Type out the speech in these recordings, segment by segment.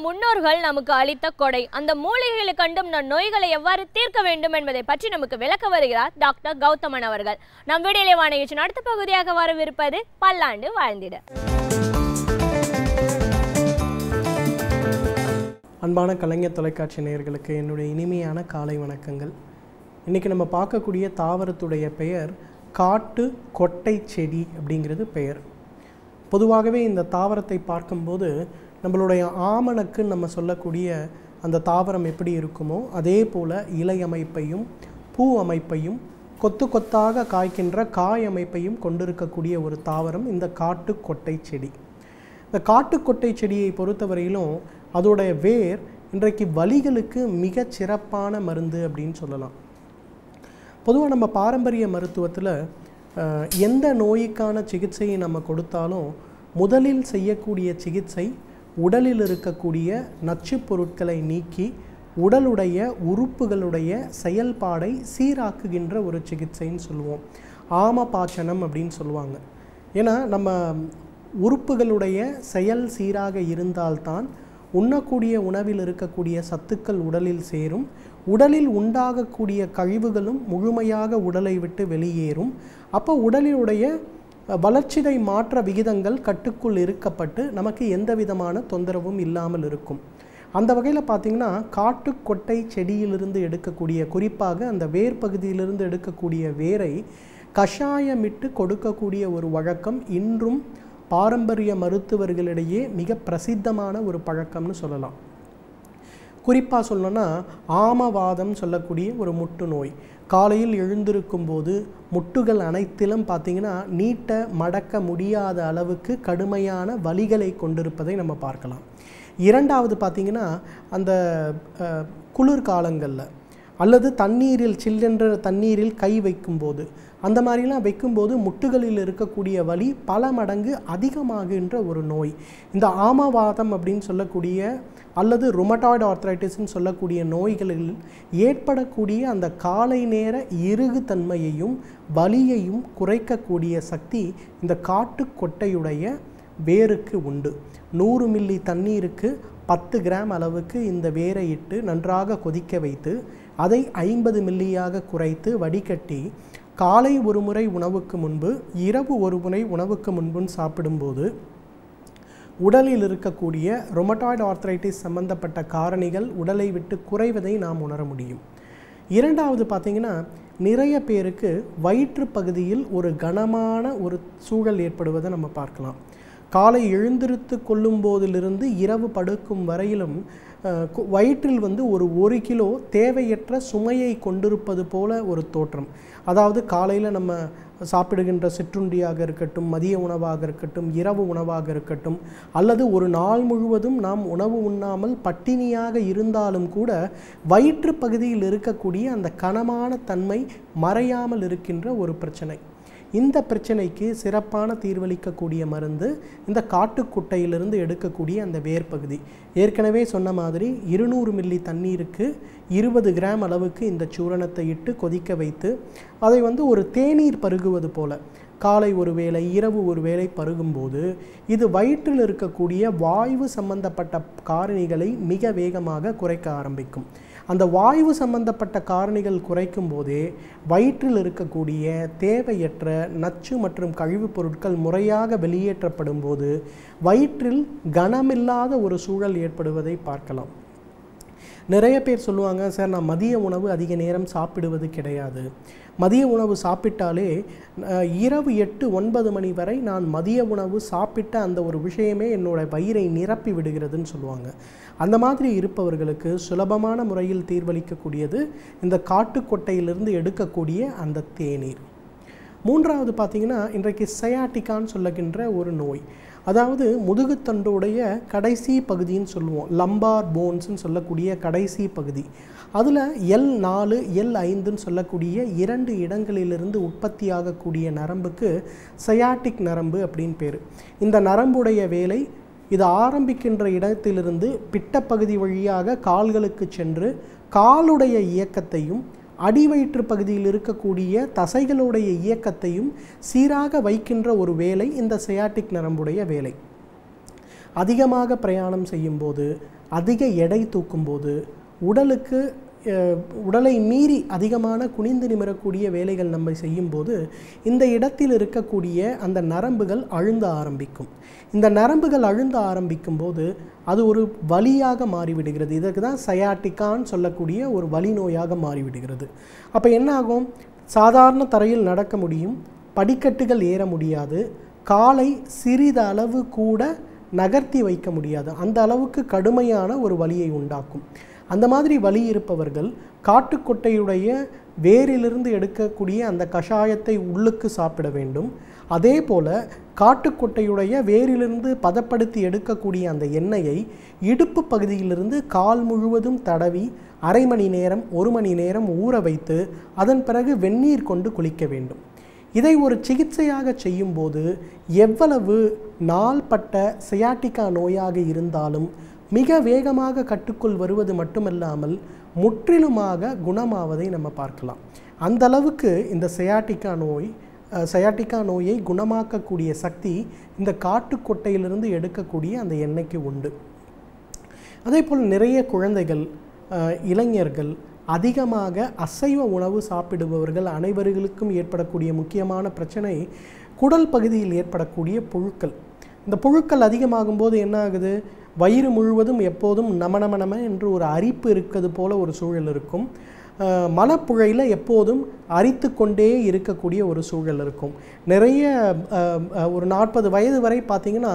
முன்னோர்கள் நமக்கு அளித்த கொடை. அந்த மூலிகைகளை கண்டும் நம் நோய்களை எவ்வாறு தீர்க்க வேண்டும் என்பதை பற்றி நமக்கு விளக்க வருகிறார் டாக்டர் கௌதமன் அவர்கள். நம் வீடியோலே நிகழ்ச்சியின் அடுத்த பகுதியாக வரவிருப்பது பல்லாண்டு வாழ்ந்திட. அன்பான கலைஞர் தொலைக்காட்சி நேயர்களுக்கு என்னுடைய இனிமையான காலை வணக்கங்கள். இன்றைக்கி நம்ம பார்க்கக்கூடிய தாவரத்துடைய பெயர் காட்டு கொட்டை செடி அப்படிங்கிறது பெயர். பொதுவாகவே இந்த தாவரத்தை பார்க்கும்போது நம்மளுடைய ஆமணக்கு நம்ம சொல்லக்கூடிய அந்த தாவரம் எப்படி இருக்குமோ அதே போல் இலை அமைப்பையும் பூ அமைப்பையும் கொத்து கொத்தாக காய்க்கின்ற காய் அமைப்பையும் கொண்டிருக்கக்கூடிய ஒரு தாவரம் இந்த காட்டு கொட்டை செடி. இந்த காட்டு கொட்டை செடியை பொறுத்தவரையிலும் அதோடைய வேர் இன்றைக்கு வலிகளுக்கு மிக சிறப்பான மருந்து அப்படின்னு சொல்லலாம். பொதுவாக நம்ம பாரம்பரிய மருத்துவத்தில் எந்த நோய்க்கான சிகிச்சையை நம்ம கொடுத்தாலும் முதலில் செய்யக்கூடிய சிகிச்சை உடலில் இருக்கக்கூடிய நச்சுப் பொருட்களை நீக்கி உடலுடைய உறுப்புகளுடைய செயல்பாடை சீராக்குகின்ற ஒரு சிகிச்சைன்னு சொல்லுவோம். ஆமபாச்சனம் அப்படின்னு சொல்லுவாங்க. ஏன்னா நம்ம உறுப்புகளுடைய செயல் சீராக இருந்தால்தான் உண்ணக்கூடிய உணவில் இருக்கக்கூடிய சத்துக்கள் உடலில் சேரும், உடலில் உண்டாகக்கூடிய கழிவுகளும் முழுமையாக உடலை விட்டு வெளியேறும். அப்போ உடலினுடைய வளர்ச்சிதை மாற்ற விகிதங்கள் கட்டுக்குள் இருக்கப்பட்டு நமக்கு எந்த விதமான தொந்தரவும் இல்லாமல் இருக்கும். அந்த வகையில் பார்த்திங்கன்னா காட்டு கொட்டை செடியிலிருந்து எடுக்கக்கூடிய, குறிப்பாக அந்த வேர் பகுதியிலிருந்து எடுக்கக்கூடிய வேரை கஷாயமிட்டு கொடுக்கக்கூடிய ஒரு வழக்கம் இன்றும் பாரம்பரிய மருத்துவர்களிடையே மிக பிரசித்தமான ஒரு பழக்கம்னு சொல்லலாம். குறிப்பாக சொல்லணும்னா ஆமவாதம் சொல்லக்கூடிய ஒரு முட்டு நோய். காலையில் எழுந்திருக்கும் போது முட்டுகள் அனைத்திலும் பார்த்திங்கன்னா நீட்ட மடக்க முடியாத அளவுக்கு கடுமையான வலிகளை கொண்டிருப்பதை நம்ம பார்க்கலாம். இரண்டாவது பார்த்திங்கன்னா அந்த குளிர்காலங்களில் அல்லது தண்ணீரில் சில்லென்ற தண்ணீரில் கை வைக்கும்போது அந்த மாதிரிலாம் வைக்கும்போது முட்டுகளில் இருக்கக்கூடிய வலி பல மடங்கு அதிகமாகின்ற ஒரு நோய். இந்த ஆமவாதம் அப்படின்னு சொல்லக்கூடிய அல்லது ருமட்டாய்டு ஆர்த்ரைட்டிஸ்ன்னு சொல்லக்கூடிய நோய்களில் ஏற்படக்கூடிய அந்த காலை நேர இறுகுத்தன்மையையும் வலியையும் குறைக்கக்கூடிய சக்தி இந்த காட்டு கொட்டையுடைய வேருக்கு உண்டு. 100 மில்லி தண்ணீருக்கு 10 கிராம் அளவுக்கு இந்த வேரை இட்டு நன்றாக கொதிக்க வைத்து அதை 50 மில்லியாக குறைத்து வடிகட்டி காலை ஒரு முறை உணவுக்கு முன்பு இரவு ஒரு முறை உணவுக்கு முன்புன்னு சாப்பிடும்போது உடலில் இருக்கக்கூடிய ருமட்டாய்டு ஆர்த்ரைட்டிஸ் சம்பந்தப்பட்ட காரணிகள் உடலை விட்டு குறைவதை நாம் உணர முடியும். இரண்டாவது பார்த்திங்கன்னா நிறைய பேருக்கு வயிற்று பகுதியில் ஒரு கனமான ஒரு சூழல் ஏற்படுவதை நம்ம பார்க்கலாம். காலை கொள்ளும் போதிலிருந்து இரவு படுக்கும் வரையிலும் வயிற்றில் ஒரு 1 கிலோ தேவையற்ற சுமையை கொண்டிருப்பது போல ஒரு தோற்றம். அதாவது காலையில் நம்ம சாப்பிடுகின்ற சிற்றுண்டியாக இருக்கட்டும், மதிய உணவாக இருக்கட்டும், இரவு உணவாக இருக்கட்டும், அல்லது ஒரு நாள் முழுவதும் நாம் உணவு உண்ணாமல் பட்டினியாக இருந்தாலும் கூட வயிற்று பகுதியில் இருக்கக்கூடிய அந்த கனமான தன்மை மறையாமல் இருக்கின்ற ஒரு பிரச்சனை. இந்த பிரச்சனைக்கு சிறப்பான தீர்வளிக்கக்கூடிய மருந்து இந்த காட்டுக்குட்டையிலிருந்து எடுக்கக்கூடிய அந்த வேர்பகுதி. ஏற்கனவே சொன்ன மாதிரி 200 மில்லி தண்ணீருக்கு 20 கிராம் அளவுக்கு இந்த சூரணத்தை இட்டு கொதிக்க வைத்து அதை ஒரு தேநீர் பருகுவது போல காலை ஒரு வேளை இரவு ஒரு வேளை பருகும்போது இது வயிற்றில் இருக்கக்கூடிய வாயு சம்பந்தப்பட்ட காரணிகளை மிக வேகமாக குறைக்க ஆரம்பிக்கும். அந்த வாயு சம்பந்தப்பட்ட காரணிகள் குறைக்கும் போதே வயிற்றில் இருக்கக்கூடிய தேவையற்ற நச்சு மற்றும் கழிவுப் பொருட்கள் முறையாக வெளியேற்றப்படும் போது வயிற்றில் கனமில்லாத ஒரு சூழல் ஏற்படுவதை பார்க்கலாம். நிறைய பேர் சொல்லுவாங்க, சார் நான் மதிய உணவு அதிக நேரம் சாப்பிடுவது கிடையாது, மதிய உணவு சாப்பிட்டாலே இரவு 8-9 மணி வரை நான் மதிய உணவு சாப்பிட்ட அந்த ஒரு விஷயமே என்னோட வயிறை நிரப்பி விடுகிறதுன்னு சொல்லுவாங்க. அந்த மாதிரி இருப்பவர்களுக்கு சுலபமான முறையில் தீர்வளிக்கக்கூடியது இந்த காட்டுக்கொட்டையிலிருந்து எடுக்கக்கூடிய அந்த தேநீர். மூன்றாவது பார்த்திங்கன்னா இன்றைக்கு சயாட்டிக்கான்னு சொல்லுகின்ற ஒரு நோய். அதாவது முதுகுத்தண்டோடைய கடைசி பகுதின்னு சொல்லுவோம், லம்பார் போன்ஸ்ன்னு சொல்லக்கூடிய கடைசி பகுதி. அதில் L4 L5ன்னு சொல்லக்கூடிய 2 இடங்களிலிருந்து உற்பத்தி ஆகக்கூடிய நரம்புக்கு சயாட்டிக் நரம்பு அப்படின்னு பேர். இந்த நரம்புடைய வேலை இது ஆரம்பிக்கின்ற இடத்திலிருந்து பிட்டப்பகுதி வழியாக கால்களுக்கு சென்று காலுடைய இயக்கத்தையும் அடிவயிற்று பகுதியில் இருக்கக்கூடிய தசைகளுடைய இயக்கத்தையும் சீராக வைக்கின்ற ஒரு வேலை இந்த சயாட்டிக் நரம்புடைய வேலை. அதிகமாக பிரயாணம் செய்யும்போது, அதிக எடை தூக்கும்போது, உடலை மீறி அதிகமான குனிந்து நிமிரக்கூடிய வேலைகள் நம்ம செய்யும்போது இந்த இடத்தில் இருக்கக்கூடிய அந்த நரம்புகள் அழுந்த ஆரம்பிக்கும். இந்த நரம்புகள் அழுந்த ஆரம்பிக்கும் போது அது ஒரு வலியாக மாறிவிடுகிறது. இதற்கு தான் சயாட்டிக்கான்னு சொல்லக்கூடிய ஒரு வலி நோயாக மாறிவிடுகிறது. அப்போ என்ன ஆகும்? சாதாரண தரையில் நடக்க முடியும், படிக்கட்டுகள் ஏற முடியாது, காலை சிறிதளவு கூட நகர்த்தி வைக்க முடியாது. அந்த அளவுக்கு கடுமையான ஒரு வலியை உண்டாக்கும். அந்த மாதிரி வலி இருப்பவர்கள் காட்டுக்கொட்டையுடைய வேரிலிருந்து எடுக்கக்கூடிய அந்த கஷாயத்தை உள்ளுக்கு சாப்பிட வேண்டும். அதே போல் காட்டுக்கொட்டையுடைய வேரிலிருந்து பதப்படுத்தி எடுக்கக்கூடிய அந்த எண்ணெயை இடுப்பு பகுதியிலிருந்து கால் முழுவதும் தடவி அரை மணி நேரம் 1 மணி நேரம் ஊற வைத்து அதன் பிறகு வெந்நீர் கொண்டு குளிக்க வேண்டும். இதை ஒரு சிகிச்சையாக செய்யும்போது எவ்வளவு நாள்பட்ட சயாட்டிக்கா நோயாக இருந்தாலும் மிக வேகமாக கட்டுக்குள் வருவது மட்டுமல்லாமல் முற்றிலுமாக குணமாவதை நம்ம பார்க்கலாம். அந்த அளவுக்கு இந்த சயாட்டிக்கா நோயை குணமாக்கக்கூடிய சக்தி இந்த காட்டுக்கொட்டையிலிருந்து எடுக்கக்கூடிய அந்த எண்ணெய்க்கு உண்டு. அதே போல் நிறைய குழந்தைகள், இளைஞர்கள், அதிகமாக அசைவ உணவு சாப்பிடுபவர்கள் அனைவர்களுக்கும் ஏற்படக்கூடிய முக்கியமான பிரச்சனை குடல் பகுதியில் ஏற்படக்கூடிய புழுக்கள். இந்த புழுக்கள் அதிகமாகும் போது என்ன ஆகுது? வயிறு முழுவதும் எப்போதும் நம என்று ஒரு அரிப்பு இருக்கிறது போல ஒரு சூழல் இருக்கும். மலப்புழையில் எப்போதும் அரித்து கொண்டே இருக்கக்கூடிய ஒரு சூழல் இருக்கும். நிறைய ஒரு 40 வயது வரை பார்த்திங்கன்னா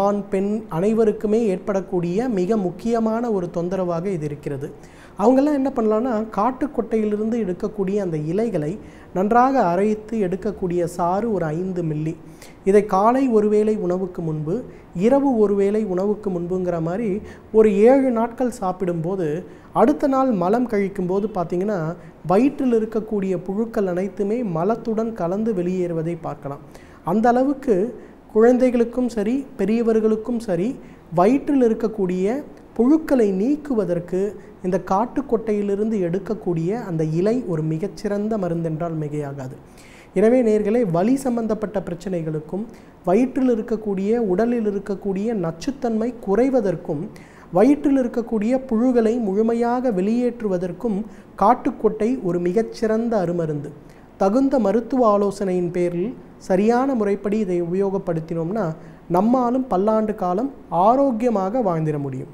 ஆண் பெண் அனைவருக்குமே ஏற்படக்கூடிய மிக முக்கியமான ஒரு தொந்தரவாக இது இருக்கிறது. அவங்கெல்லாம் என்ன பண்ணலான்னா, காட்டுக்கொட்டையிலிருந்து எடுக்கக்கூடிய அந்த இலைகளை நன்றாக அரைத்து எடுக்கக்கூடிய சாறு ஒரு 5 மில்லி, இதை காலை ஒருவேளை உணவுக்கு முன்பு, இரவு ஒருவேளை உணவுக்கு முன்புங்கிற மாதிரி ஒரு 7 நாட்கள் சாப்பிடும்போது அடுத்த நாள் மலம் கழிக்கும்போது பார்த்திங்கன்னா வயிற்றில் இருக்கக்கூடிய புழுக்கள் அனைத்துமே மலத்துடன் கலந்து வெளியேறுவதை பார்க்கலாம். அந்த அளவுக்கு குழந்தைகளுக்கும் சரி பெரியவர்களுக்கும் சரி வயிற்றில் இருக்கக்கூடிய புழுக்களை நீக்குவதற்கு இந்த காட்டுக்கொட்டையிலிருந்து எடுக்கக்கூடிய அந்த இலை ஒரு மிகச்சிறந்த மருந்தென்றால் மிகையாகாது. எனவே நேயர்களே, வலி சம்பந்தப்பட்ட பிரச்சனைகளுக்கும் வயிற்றில் இருக்கக்கூடிய உடலில் இருக்கக்கூடிய நச்சுத்தன்மை குறைவதற்கும் வயிற்றில் இருக்கக்கூடிய புழுக்களை முழுமையாக வெளியேற்றுவதற்கும் காட்டுக்கொட்டை ஒரு மிகச்சிறந்த அருமருந்து. தகுந்த மருத்துவ ஆலோசனையின் பேரில் சரியான முறைப்படி இதை உபயோகப்படுத்தினோம்னா நம்மாலும் பல்லாண்டு காலம் ஆரோக்கியமாக வாழ்ந்திட முடியும்.